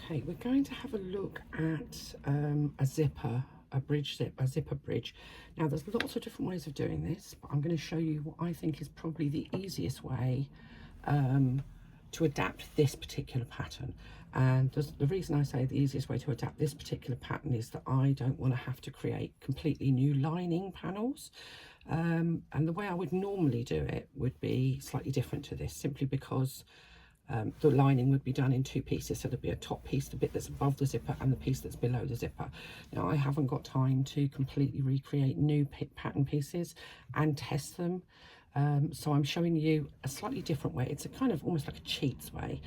Okay, we're going to have a look at a zipper bridge. Now there's lots of different ways of doing this, but I'm going to show you what I think is probably the easiest way to adapt this particular pattern. And the reason I say the easiest way to adapt this particular pattern is that I don't want to have to create completely new lining panels. And the way I would normally do it would be slightly different to this, simply because the lining would be done in two pieces. So there'd be a top piece, the bit that's above the zipper, and the piece that's below the zipper. Now I haven't got time to completely recreate new pattern pieces and test them. So I'm showing you a slightly different way. It's a kind of almost like a cheats way,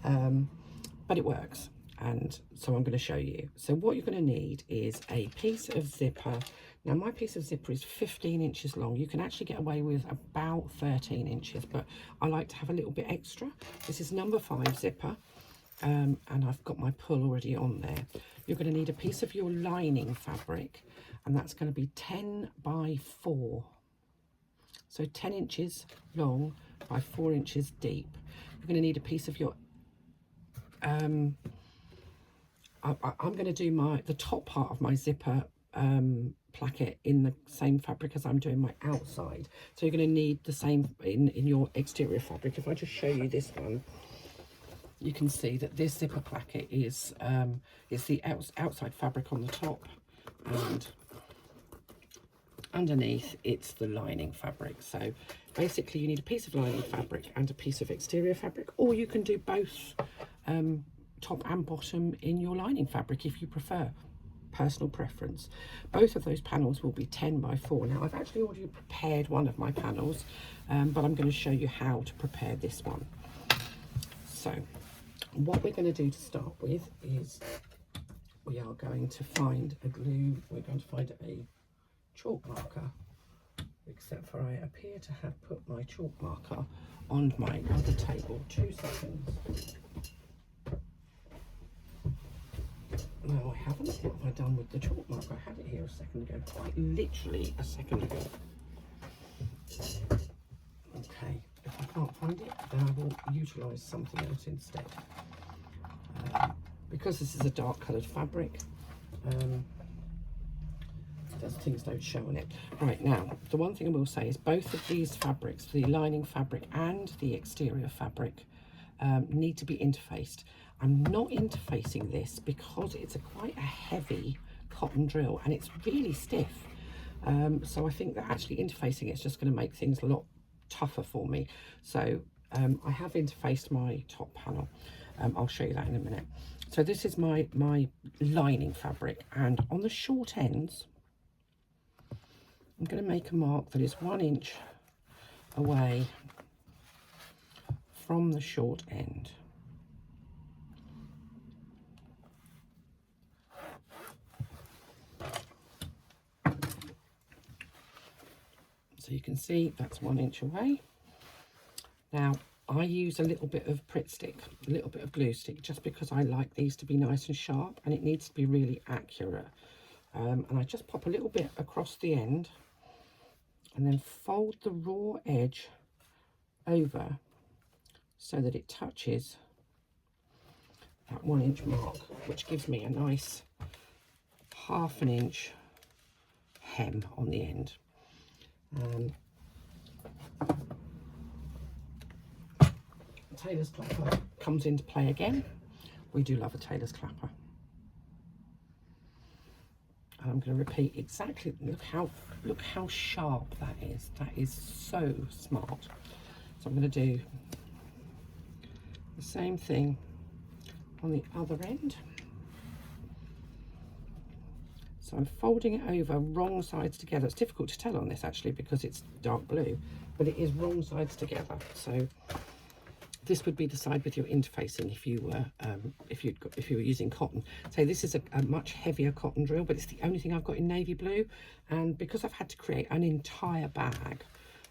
but it works. And so I'm going to show you. So what you're going to need is a piece of zipper. Now my piece of zipper is 15 inches long. You can actually get away with about 13 inches, but I like to have a little bit extra. This is number 5 zipper, and I've got my pull already on there. You're going to need a piece of your lining fabric, and that's going to be 10 by 4. So 10 inches long by 4 inches deep. You're going to need a piece of your I'm going to do the top part of my zipper placket in the same fabric as I'm doing my outside. So you're going to need the same in your exterior fabric. If I just show you this one, you can see that this zipper placket is it's the outside fabric on the top, and underneath it's the lining fabric. So basically you need a piece of lining fabric and a piece of exterior fabric, or you can do both top and bottom in your lining fabric if you prefer. Personal preference. Both of those panels will be 10 by 4. Now I've actually already prepared one of my panels, but I'm going to show you how to prepare this one. So what we're going to do to start with is we are going to find a glue. We're going to find a chalk marker, except for I appear to have put my chalk marker on my other table. 2 seconds. No, I haven't. What have I done with the chalk marker? I had it here a second ago, quite literally a second ago. Okay, if I can't find it, then I will utilise something else instead. Because this is a dark coloured fabric, those things don't show on it. Right, now, the one thing I will say is both of these fabrics, the lining fabric and the exterior fabric, need to be interfaced. I'm not interfacing this because it's quite a heavy cotton drill and it's really stiff. So I think that actually interfacing it's just going to make things a lot tougher for me. So I have interfaced my top panel. I'll show you that in a minute. So this is my lining fabric, and on the short ends, I'm going to make a mark that is 1 inch away from the short end. So you can see that's 1 inch away. Now I use a little bit of Pritt stick, a little bit of glue stick, just because I like these to be nice and sharp, and it needs to be really accurate. And I just pop a little bit across the end and then fold the raw edge over so that it touches that 1 inch mark, which gives me a nice ½ inch hem on the end. Tailor's clapper comes into play again. We do love a tailor's clapper. And I'm going to repeat exactly, look how sharp that is. That is so smart. So I'm going to do the same thing on the other end. So I'm folding it over wrong sides together. It's difficult to tell on this actually because it's dark blue, but it is wrong sides together. So this would be the side with your interfacing if you were if you were using cotton. So this is a much heavier cotton drill, but it's the only thing I've got in navy blue, and because I've had to create an entire bag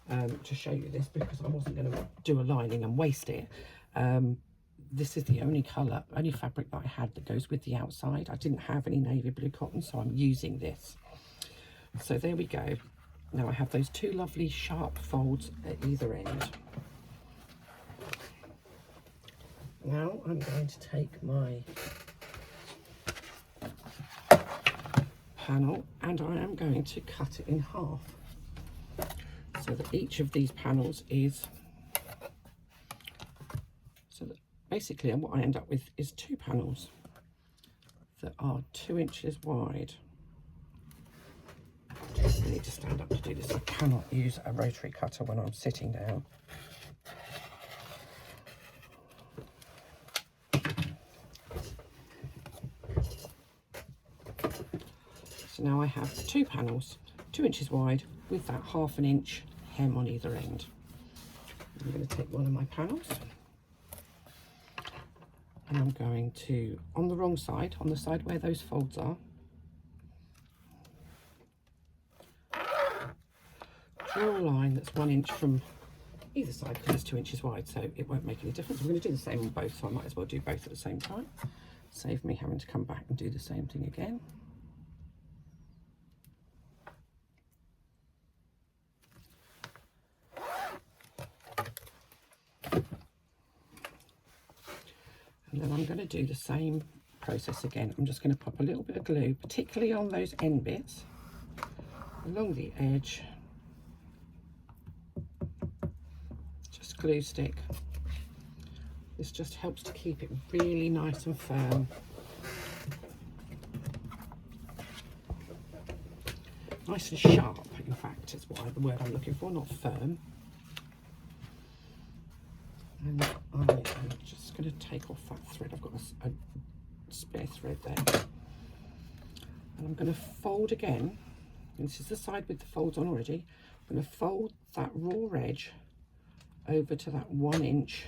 to show you this, because I wasn't going to do a lining and waste it, this is the only fabric that I had that goes with the outside. I didn't have any navy blue cotton, so I'm using this. So there we go. Now I have those 2 lovely sharp folds at either end. Now I'm going to take my panel and I am going to cut it in half so that each of these panels is, so that basically what I end up with is 2 panels that are 2 inches wide. I need to stand up to do this. I cannot use a rotary cutter when I'm sitting down. So now I have 2 panels, 2 inches wide, with that 1/2 inch hem on either end. I'm going to take one of my panels and I'm going to, on the wrong side, on the side where those folds are, draw a line that's 1 inch from either side because it's 2 inches wide, so it won't make any difference. I'm going to do the same on both, so I might as well do both at the same time. Save me having to come back and do the same thing again. And then I'm going to do the same process again. I'm just going to pop a little bit of glue, particularly on those end bits, along the edge. Just glue stick. This just helps to keep it really nice and firm. Nice and sharp, in fact, is what the word I'm looking for, not firm. And I'm just going to take off that thread. I've got a spare thread there. And I'm going to fold again. And this is the side with the folds on already. I'm going to fold that raw edge over to that 1 inch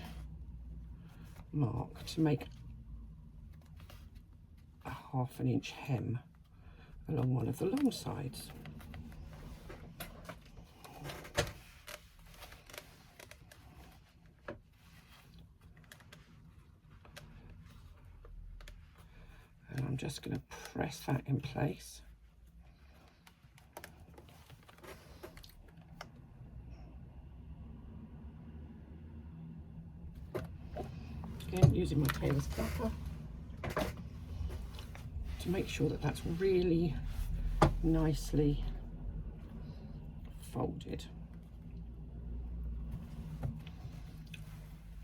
mark to make a 1/2 inch hem along one of the long sides. And I'm just going to press that in place. Again, using my tailor's clapper to make sure that that's really nicely folded.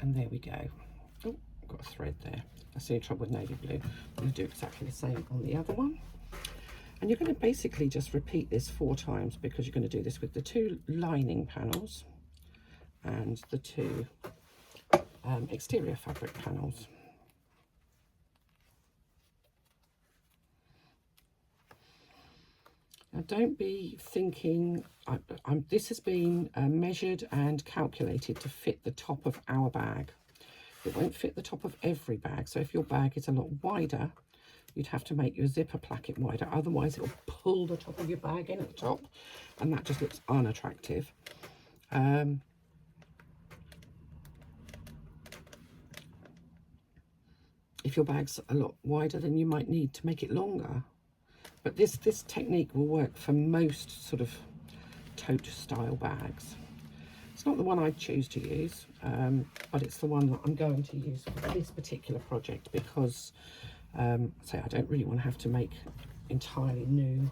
And there we go. Oh, I've got a thread there. That's the trouble with navy blue. I'm going to do exactly the same on the other one. And you're going to basically just repeat this 4 times because you're going to do this with the 2 lining panels and the 2 exterior fabric panels. Now don't be thinking, this has been measured and calculated to fit the top of our bag. It won't fit the top of every bag, so if your bag is a lot wider, you'd have to make your zipper placket wider, otherwise it will pull the top of your bag in at the top and that just looks unattractive. If your bag's a lot wider, then you might need to make it longer. But this technique will work for most sort of tote style bags. It's not the one I choose to use, but it's the one that I'm going to use for this particular project because, say, I don't really want to have to make entirely new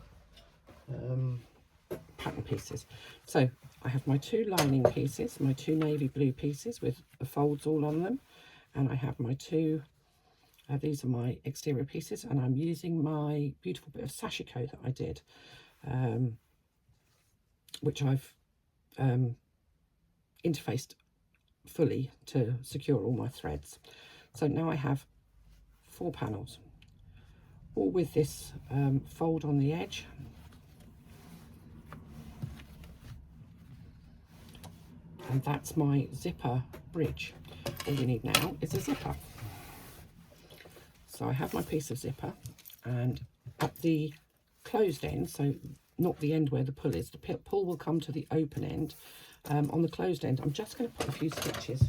pattern pieces. So I have my 2 lining pieces, my 2 navy blue pieces with the folds all on them, and I have my 2 these are my exterior pieces, and I'm using my beautiful bit of sashiko that I did, which I've interfaced fully to secure all my threads. So now I have 4 panels, all with this fold on the edge. And that's my zipper bridge. All we need now is a zipper. So I have my piece of zipper, and at the closed end, so not the end where the pull is, the pull will come to the open end. On the closed end, I'm just going to put a few stitches.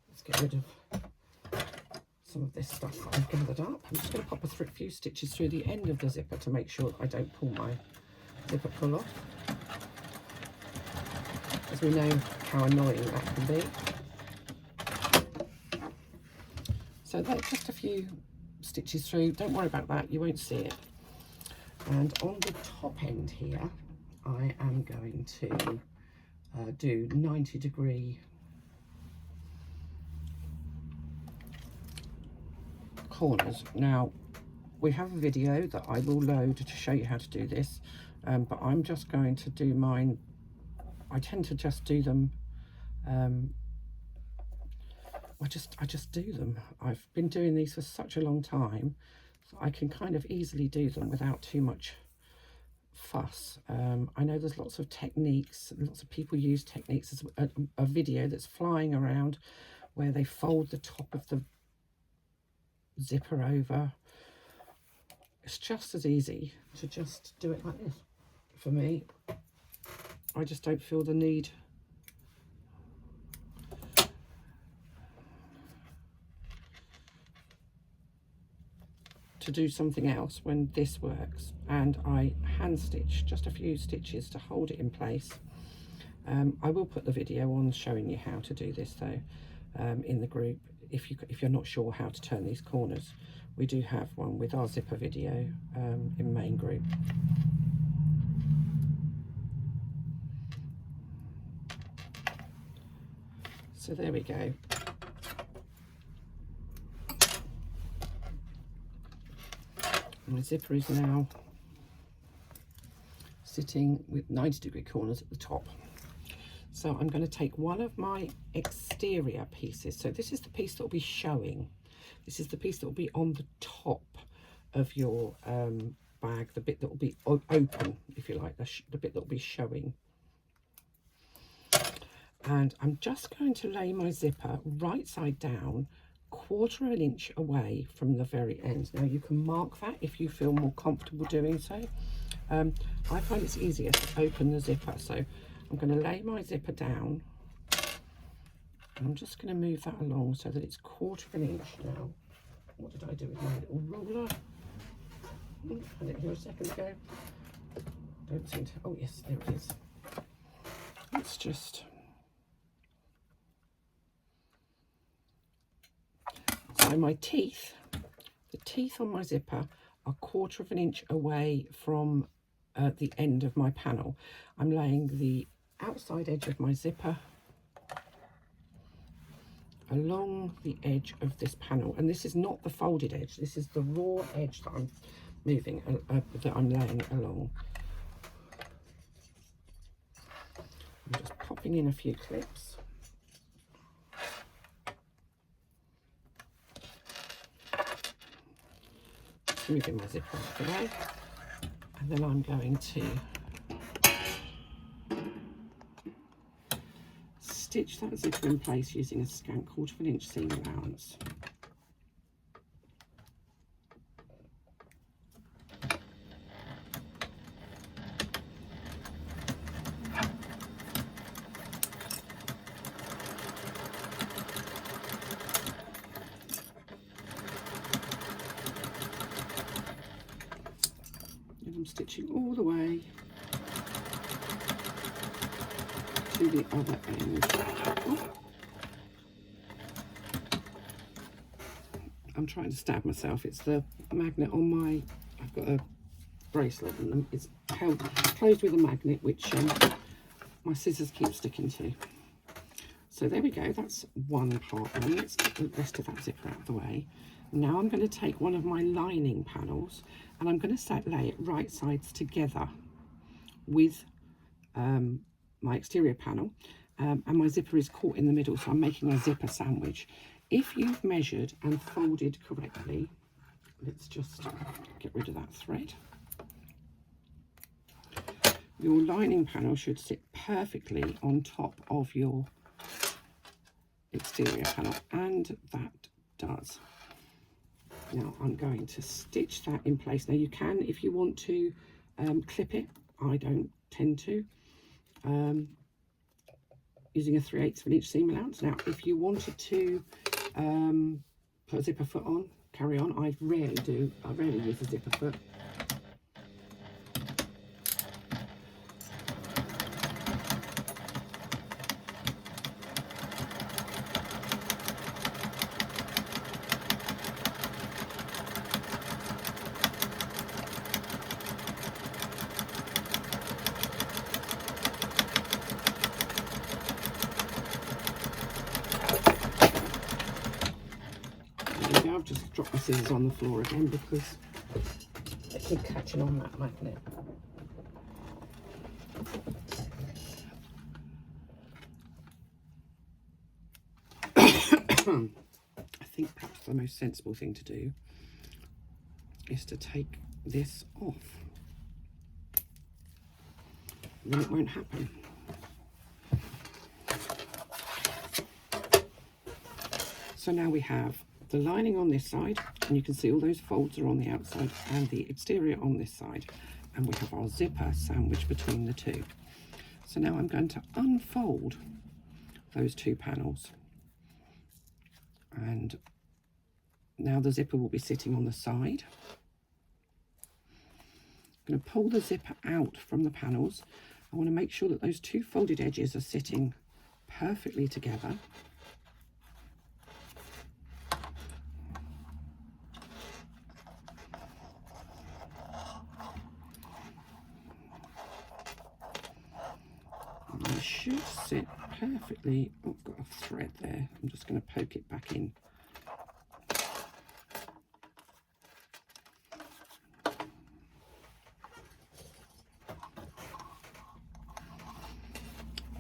Let's get rid of some of this stuff that I've gathered up. I'm just going to pop a few stitches through the end of the zipper to make sure I don't pull my zipper pull off, as we know how annoying that can be. So that's just a few stitches through. Don't worry about that, you won't see it. And on the top end here, I am going to do 90-degree corners. Now, we have a video that I will load to show you how to do this, but I'm just going to do mine. I tend to just do them, I just do them. I've been doing these for such a long time, so I can kind of easily do them without too much fuss. I know there's lots of techniques, lots of people use techniques. There's a video that's flying around where they fold the top of the zipper over. It's just as easy to just do it like this. For me, I just don't feel the need to do something else when this works. And I hand stitch just a few stitches to hold it in place. I will put the video on showing you how to do this though, in the group. If you're not sure how to turn these corners, we do have one with our zipper video in main group. So there we go. My zipper is now sitting with 90-degree corners at the top. So I'm going to take one of my exterior pieces. So this is the piece that will be showing. This is the piece that will be on the top of your bag, the bit that will be open, if you like, the bit that will be showing. And I'm just going to lay my zipper right side down, 1/4 of an inch away from the very end. Now you can mark that if you feel more comfortable doing so. I find it's easier to open the zipper, so I'm going to lay my zipper down and I'm just going to move that along so that it's 1/4 of an inch. Now, what did I do with my little ruler? Had it here a second ago. Don't seem to, oh yes, there it is. Let's just, so my teeth, the teeth on my zipper are 1/4 of an inch away from the end of my panel. I'm laying the outside edge of my zipper along the edge of this panel, and this is not the folded edge, this is the raw edge that I'm moving, that I'm laying along. I'm just popping in a few clips. Moving my zipper out of the way, and then I'm going to stitch that zipper in place using a scant 1/4 of an inch seam allowance. And I'm stitching all the way to the other end. Oh. I'm trying to stab myself. It's the magnet on my, I've got a bracelet and it's held closed with a magnet which my scissors keep sticking to. So there we go, that's one part done. Let's get the rest of that zipper out of the way. Now I'm going to take one of my lining panels and I'm going to lay it right sides together with my exterior panel, and my zipper is caught in the middle, so I'm making a zipper sandwich. If you've measured and folded correctly, let's just get rid of that thread. Your lining panel should sit perfectly on top of your exterior panel, and that does. Now I'm going to stitch that in place. Now you can, if you want to, clip it. I don't tend to. Using a 3/8 of an inch seam allowance. Now if you wanted to put a zipper foot on, carry on. I rarely do. I rarely use a zipper foot. just dropped my scissors on the floor again because they keep catching on that magnet. I think perhaps the most sensible thing to do is to take this off. Then it won't happen. So now we have the lining on this side, and you can see all those folds are on the outside, and the exterior on this side, and we have our zipper sandwiched between the two. So now I'm going to unfold those two panels, and now the zipper will be sitting on the side. I'm going to pull the zipper out from the panels. I want to make sure that those two folded edges are sitting perfectly together. And they should sit perfectly. Oh, I've got a thread there. I'm just going to poke it back in.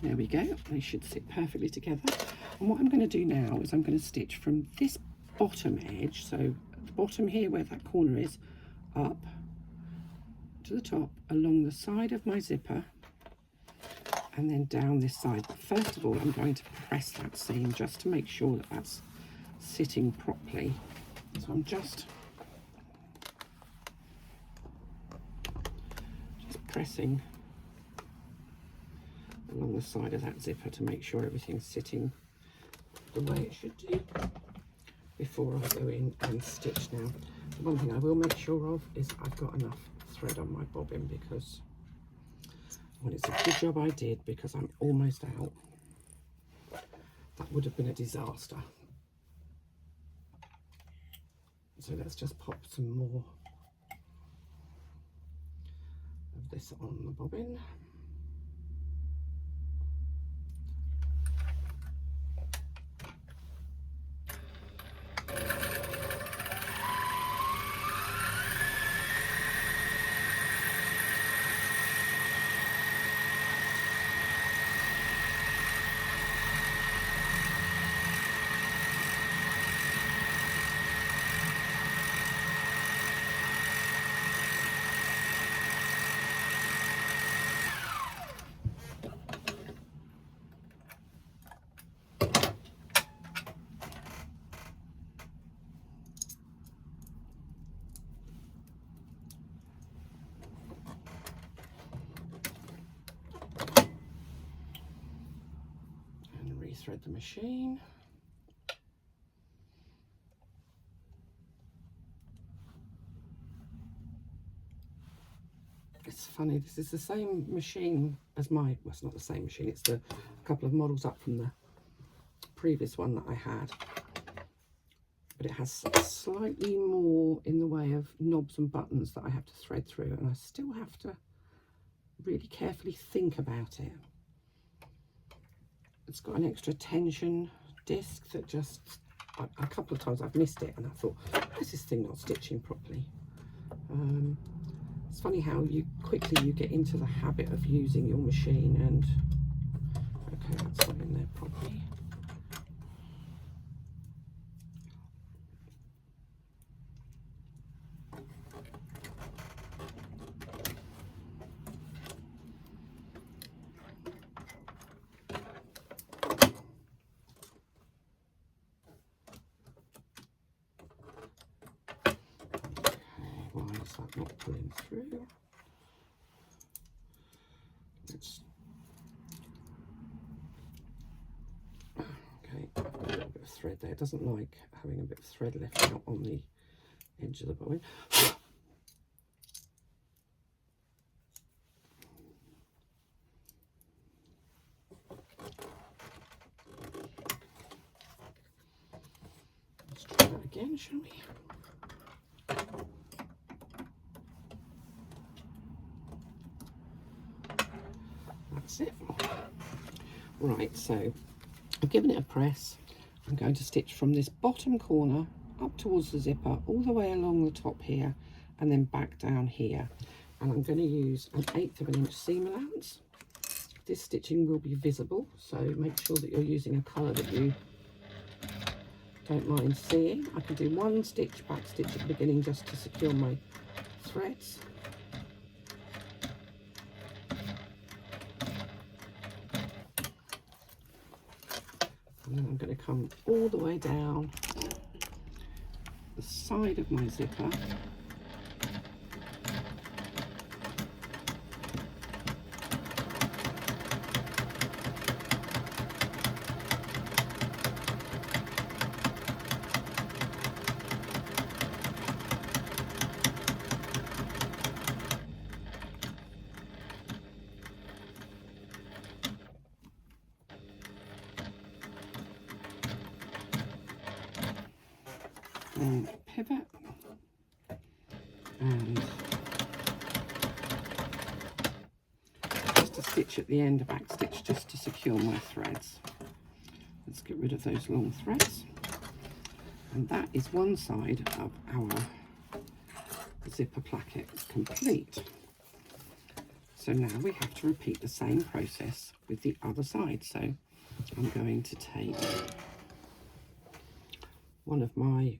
There we go, they should sit perfectly together. And what I'm going to do now is I'm going to stitch from this bottom edge, so at the bottom here where that corner is, up to the top along the side of my zipper, and then down this side. But first of all, I'm going to press that seam just to make sure that that's sitting properly. So I'm just pressing along the side of that zipper to make sure everything's sitting the way it should do before I go in and stitch. Now, the one thing I will make sure of is I've got enough thread on my bobbin, because, well, it's a good job I did, because I'm almost out. That would have been a disaster. So let's just pop some more of this on the bobbin. Thread the machine. It's funny, this is the same machine as my, well, it's not the same machine, it's a couple of models up from the previous one that I had, but it has slightly more in the way of knobs and buttons that I have to thread through, and I still have to really carefully think about it. It's got an extra tension disc that just, a couple of times I've missed it and I thought, why is this thing not stitching properly? It's funny how quickly you get into the habit of using your machine, and okay, that's not in there properly. Not pulling through. Okay, I've got a little bit of thread there. It doesn't like having a bit of thread left out on the edge of the bobbin. Let's try that again, shall we? That's it. Right, so I've given it a press. I'm going to stitch from this bottom corner up towards the zipper, all the way along the top here, and then back down here. And I'm going to use an 1/8 of an inch seam allowance. This stitching will be visible, so make sure that you're using a colour that you don't mind seeing. I can do one stitch back stitch at the beginning just to secure my threads. And then I'm going to come all the way down the side of my zipper. And pivot, and just a stitch at the end, a back stitch just to secure my threads. Let's get rid of those long threads. And that is one side of our zipper placket complete. So now we have to repeat the same process with the other side. So I'm going to take one of my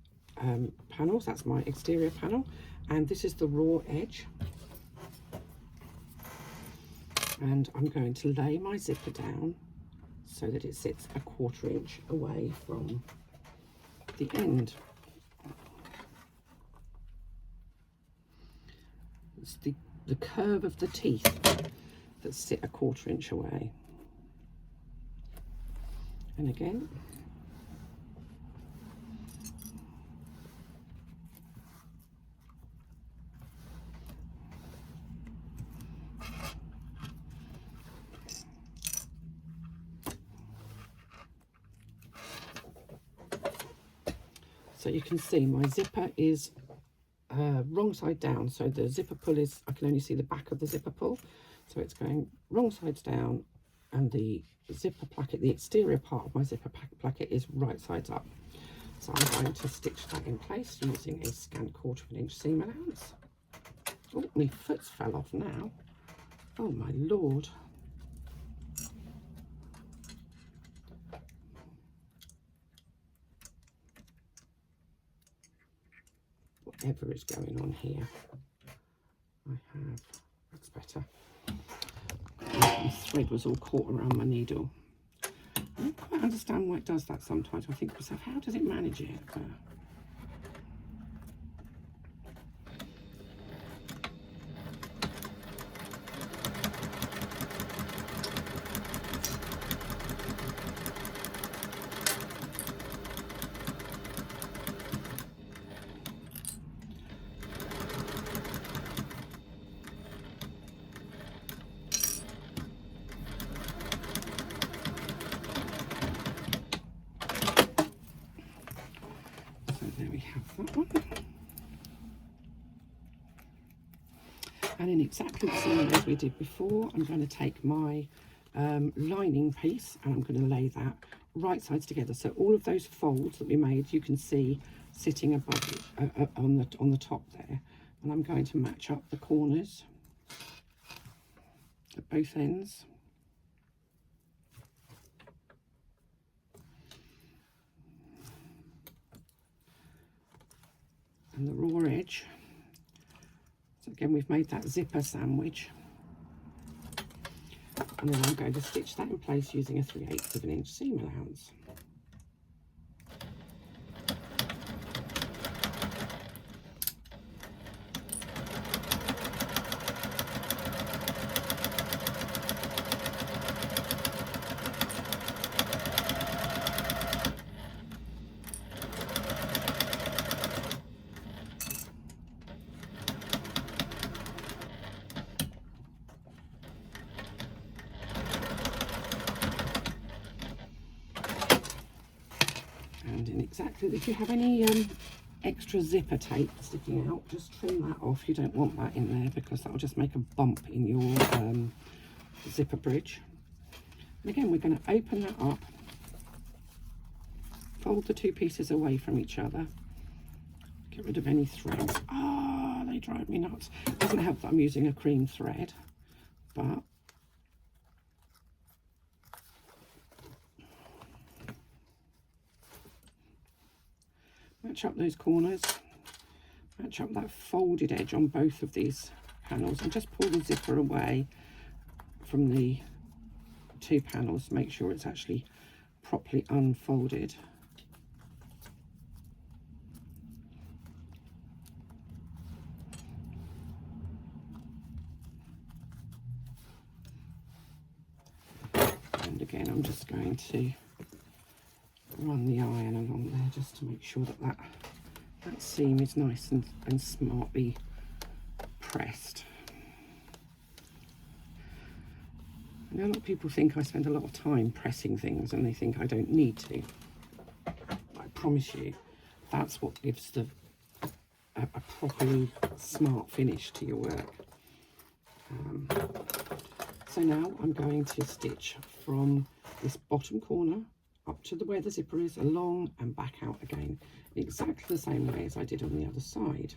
panels, that's my exterior panel, and this is the raw edge, and I'm going to lay my zipper down so that it sits 1/4 inch away from the end. It's the curve of the teeth that sit 1/4 inch away, and again so you can see my zipper is wrong side down, so the zipper pull is, I can only see the back of the zipper pull, so it's going wrong sides down, and the zipper placket, the exterior part of my zipper placket, is right sides up. So I'm going to stitch that in place using a scant 1/4 inch seam allowance. Oh, my foot's fell off now. Oh my lord. Whatever is going on here, that's better. The thread was all caught around my needle. I don't quite understand why it does that sometimes. I think to myself, how does it manage it? There we have that one. And in exactly the same way as we did before, I'm going to take my lining piece and I'm going to lay that right sides together. So all of those folds that we made, you can see sitting above on the top there. And I'm going to match up the corners at both ends. And the raw edge. So again, we've made that zipper sandwich, and then I'm going to stitch that in place using a 3/8 of an inch seam allowance. And in exactly, if you have any extra zipper tape sticking out, just trim that off. You don't want that in there because that will just make a bump in your zipper bridge. And again, we're going to open that up, fold the two pieces away from each other, Get rid of any threads. Ah, they drive me nuts. Doesn't help that I'm using a cream thread, but match up those corners, match up that folded edge on both of these panels, and just pull the zipper away from the two panels. Make sure it's actually properly unfolded. And again, I'm just going to run the iron along there just to make sure that that seam is nice and smartly pressed. I know a lot of people think I spend a lot of time pressing things and they think I don't need to. I promise you, that's what gives a properly smart finish to your work. So now I'm going to stitch from this bottom corner up to where the zipper is, along and back out again, exactly the same way as I did on the other side.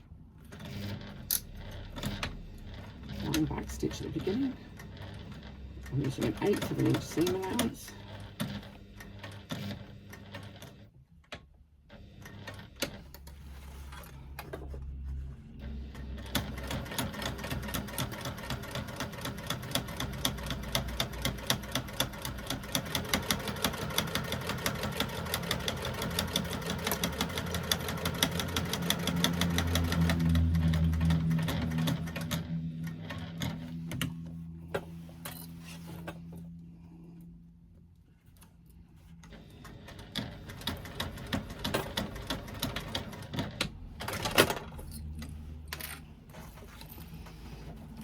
One back stitch at the beginning. I'm using an 1/8 of an inch seam allowance.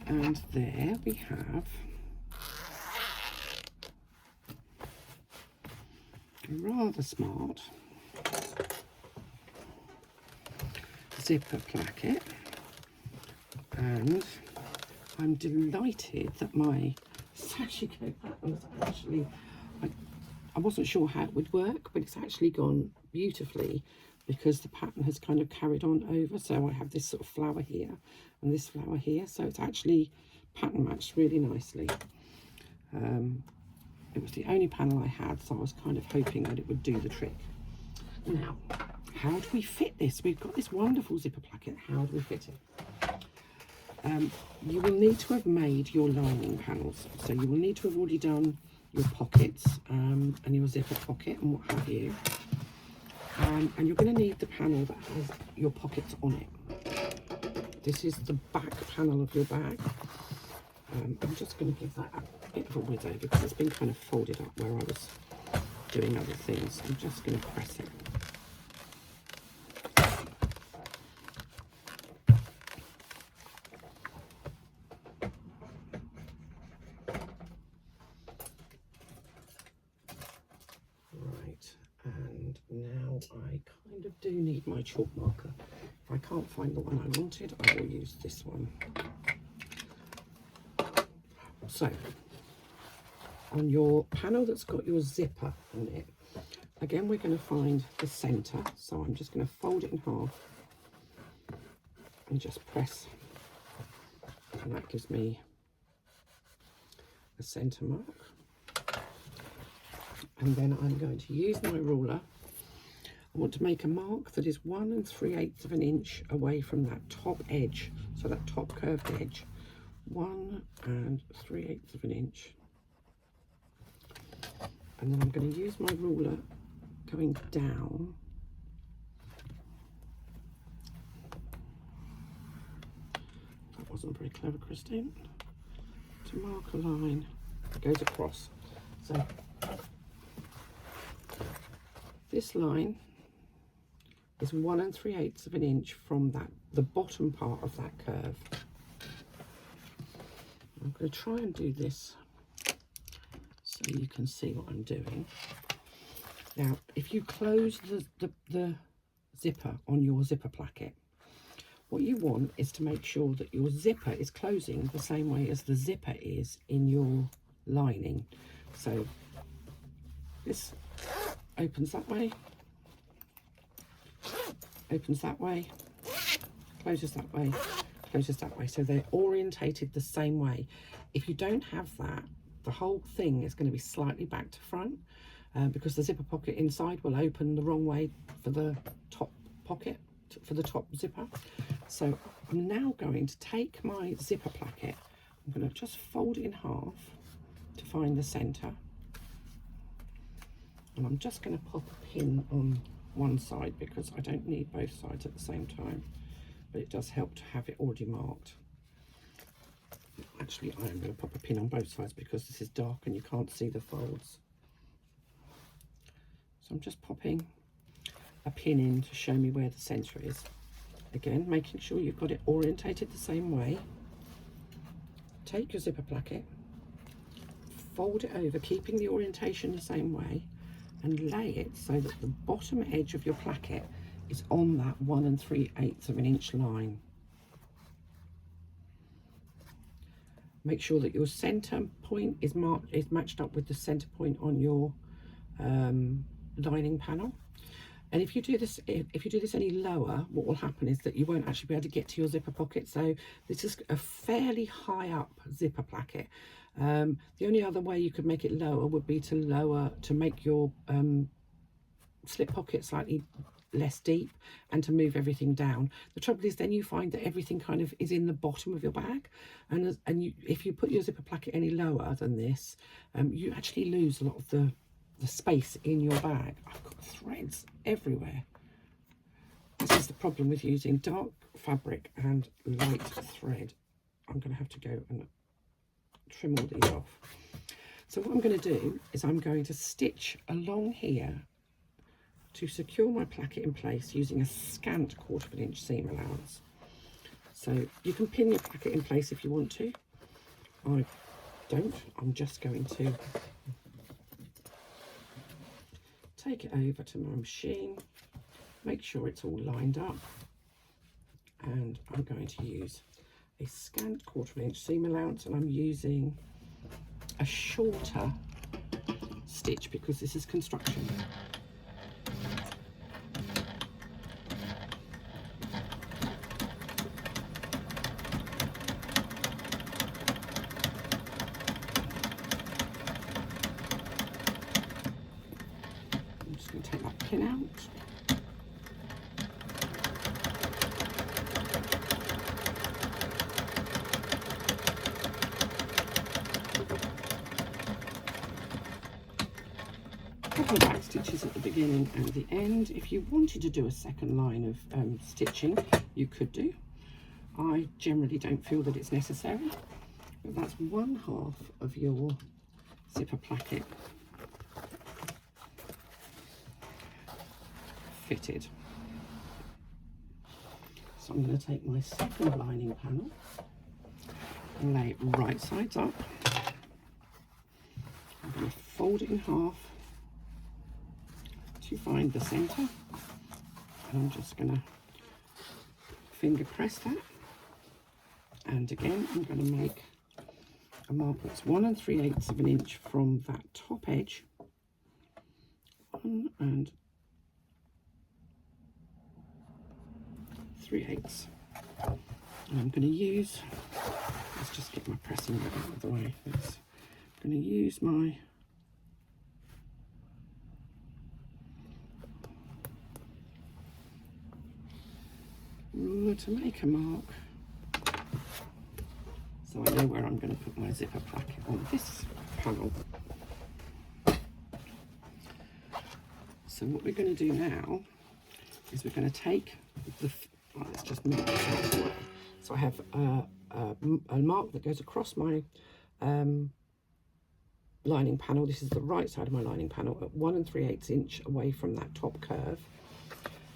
And there we have a rather smart zipper placket, and I'm delighted that my sashiko pattern is actually, I wasn't sure how it would work, but it's actually gone beautifully because the pattern has kind of carried on over. So I have this sort of flower here and this flower here, so it's actually pattern matched really nicely. It was the only panel I had, so I was kind of hoping that it would do the trick. Now, how do we fit this? We've got this wonderful zipper placket. How do we fit it? You will need to have made your lining panels. So you will need to have already done your pockets and your zipper pocket and what have you. And you're going to need the panel that has your pockets on it. This is the back panel of your bag. I'm just going to give that a bit of a width over because it's been kind of folded up where I was doing other things. I'm just going to press it. Right, and now I kind of do need my chalk marker. If I can't find the one I wanted, I will use this one. So, on your panel that's got your zipper on it, again we're going to find the centre, so I'm just going to fold it in half and just press, and that gives me a centre mark. And then I'm going to use my ruler. I want to make a mark that is 1 3/8 of an inch away from that top edge, so that top curved edge. 1 3/8 of an inch, and then I'm going to use my ruler going down that wasn't very clever, Christine, to mark a line that goes across. So this line is 1 3/8 of an inch from the bottom part of that curve. I'm going to try and do this so you can see what I'm doing. Now, if you close the zipper on your zipper placket, what you want is to make sure that your zipper is closing the same way as the zipper is in your lining. So this opens that way, opens that way, closes that way, closes that way. So they're orientated the same way. If you don't have that, the whole thing is going to be slightly back to front because the zipper pocket inside will open the wrong way for the top pocket, for the top zipper. So I'm now going to take my zipper placket, I'm going to just fold it in half to find the centre, and I'm just going to pop a pin on one side because I don't need both sides at the same time, but it does help to have it already marked. Actually, I am going to pop a pin on both sides because this is dark and you can't see the folds. So I'm just popping a pin in to show me where the centre is. Again, making sure you've got it orientated the same way. Take your zipper placket, fold it over, keeping the orientation the same way, and lay it so that the bottom edge of your placket is on that 1 3/8 of an inch line. Make sure that your centre point is matched up with the centre point on your lining panel. And if you do this any lower, what will happen is that you won't actually be able to get to your zipper pocket. So this is a fairly high up zipper placket. The only other way you could make it lower would be to make your slip pocket slightly less deep and to move everything down. The trouble is then you find that everything kind of is in the bottom of your bag, and if you put your zipper placket any lower than this, you actually lose a lot of the space in your bag. I've got threads everywhere. This is the problem with using dark fabric and light thread. I'm going to have to go and trim all these off. So what I'm going to do is I'm going to stitch along here to secure my placket in place using a scant 1/4 inch seam allowance. So you can pin your placket in place if you want to. I don't. I'm just going to take it over to my machine, make sure it's all lined up, and I'm going to use a scant 1/4 inch seam allowance, and I'm using a shorter stitch because this is construction. I'm just going to take that pin out. Couple of back stitches at the beginning and the end. If you wanted to do a second line of stitching, you could do. I generally don't feel that it's necessary, but that's 1/2 of your zipper placket fitted. So I'm going to take my second lining panel and lay it right sides up. I'm going to fold it in half to find the centre, and I'm just going to finger press that, and again I'm going to make a mark that's 1 3/8 of an inch from that top edge, 1 3/8, and I'm going to use, let's just get my pressing out of the way, I'm going to use my ruler to make a mark, so I know where I'm going to put my zipper placket on this panel. So what we're going to do now is we're going to take the, let's just move this out of the way. So I have a mark that goes across my lining panel. This is the right side of my lining panel at 1 3/8 inch away from that top curve.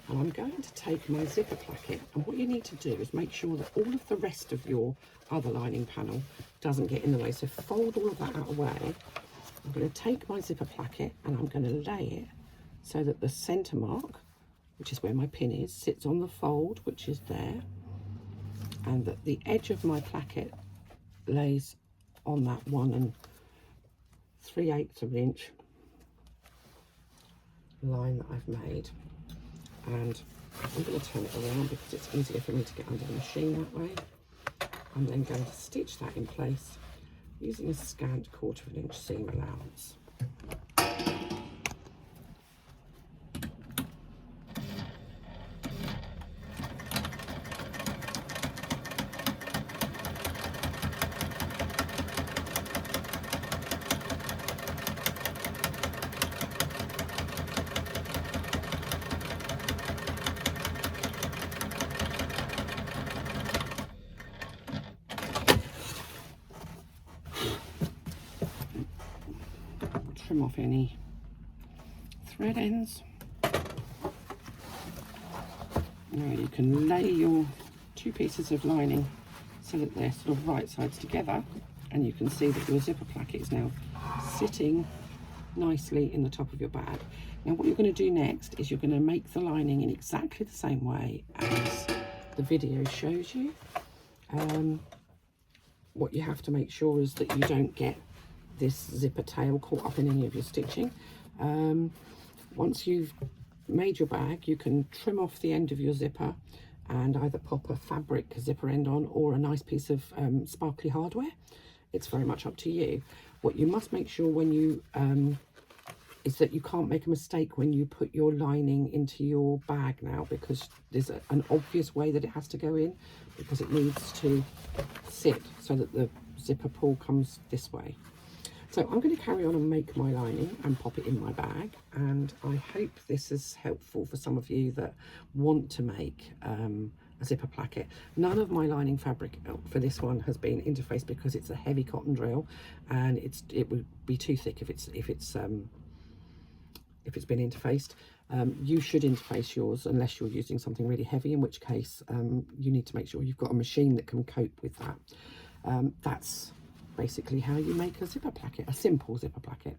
And I'm going to take my zipper placket, and what you need to do is make sure that all of the rest of your other lining panel doesn't get in the way. So fold all of that out of the way. I'm going to take my zipper placket and I'm going to lay it so that the centre mark, which is where my pin is, sits on the fold, which is there, and that the edge of my placket lays on that 1 3/8 of an inch line that I've made. And I'm going to turn it around because it's easier for me to get under the machine that way. I'm then going to stitch that in place using a scant 1/4 inch seam allowance. Trim off any thread ends. Now you can lay your 2 pieces of lining so that they're sort of right sides together, and you can see that your zipper placket is now sitting nicely in the top of your bag. Now what you're going to do next is you're going to make the lining in exactly the same way as the video shows you. What you have to make sure is that you don't get this zipper tail caught up in any of your stitching. Once you've made your bag, you can trim off the end of your zipper and either pop a fabric zipper end on or a nice piece of sparkly hardware. It's very much up to you. What you must make sure when you is that you can't make a mistake when you put your lining into your bag now, because there's an obvious way that it has to go in, because it needs to sit so that the zipper pull comes this way. So I'm going to carry on and make my lining and pop it in my bag, and I hope this is helpful for some of you that want to make a zipper placket. None of my lining fabric for this one has been interfaced because it's a heavy cotton drill, and it would be too thick if it's been interfaced. You should interface yours unless you're using something really heavy, in which case you need to make sure you've got a machine that can cope with that. That's basically how you make a zipper placket, a simple zipper placket.